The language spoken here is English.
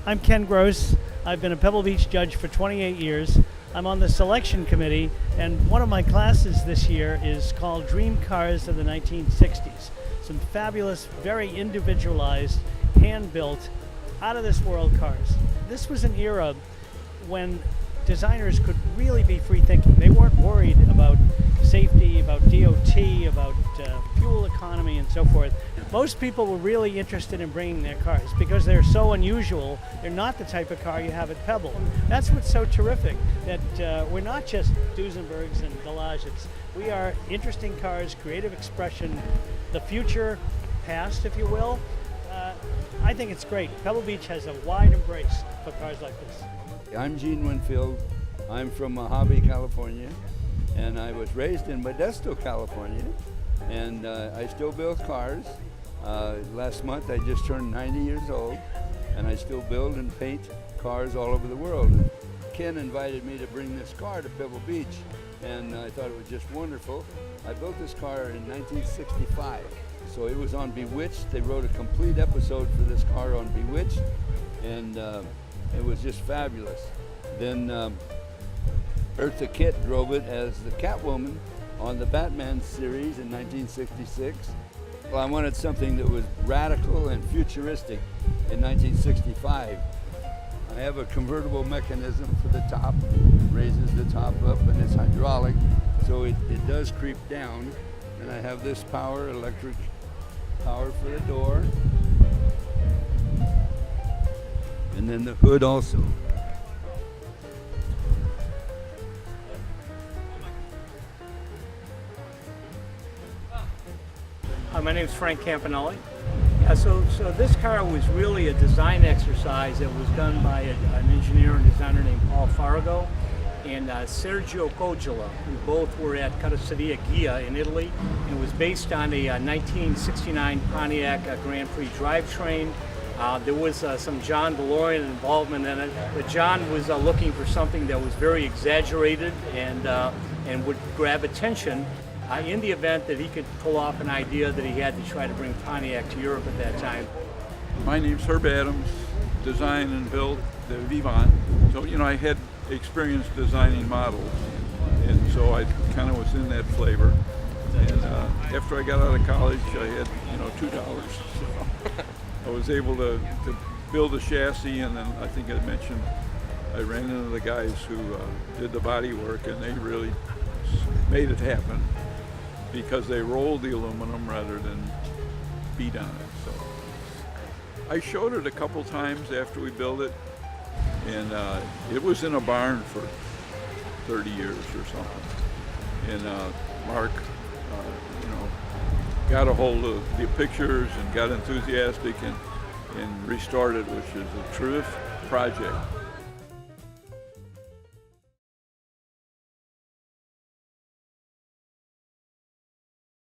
I'm Ken Gross. I've been a Pebble Beach judge for 28 years. I'm on the selection committee, and one of my classes this year is called Dream Cars of the 1960s. Some fabulous, very individualized, hand-built, out-of-this-world cars. This was an era when designers could really be free-thinking. They weren't worried about safety, about DOT, about fuel economy, and so forth. Most people were really interested in bringing their cars because they're so unusual. They're not the type of car you have at Pebble. That's what's so terrific, that we're not just Duesenbergs and Delages. We are interesting cars, creative expression, the future, past, if you will. I think it's great. Pebble Beach has a wide embrace for cars like this. I'm Gene Winfield. I'm from Mojave, California, and I was raised in Modesto, California, and I still build cars. Last month I just turned 90 years old, and I still build and paint cars all over the world. And Ken invited me to bring this car to Pebble Beach, and I thought it was just wonderful. I built this car in 1965, so it was on Bewitched. They wrote a complete episode for this car on Bewitched, and it was just fabulous. Then Eartha Kitt drove it as the Catwoman on the Batman series in 1966. Well, I wanted something that was radical and futuristic in 1965. I have a convertible mechanism for the top, raises the top up, and it's hydraulic, so it does creep down. And I have this power, electric power for the door, and then the hood also. My name's Frank Campanelli. So this car was really a design exercise that was done by an engineer and designer named Paul Farago and Sergio Cogiola, who both were at Carrozzeria Ghia in Italy. And it was based on a 1969 Pontiac Grand Prix drivetrain. There was some John DeLorean involvement in it, but John was looking for something that was very exaggerated and would grab attention in the event that he could pull off an idea that he had to try to bring Pontiac to Europe at that time. My name's Herb Adams, designed and built the Vivant. So, I had experience designing models, and so I kind of was in that flavor. And after I got out of college, I had, $2. So I was able to build a chassis, and then I think I mentioned I ran into the guys who did the body work, and they really made it happen because they rolled the aluminum rather than beat on it. So I showed it a couple times after we built it, and it was in a barn for 30 years or something. And Mark, got a hold of the pictures and got enthusiastic and restored it, which is a terrific project.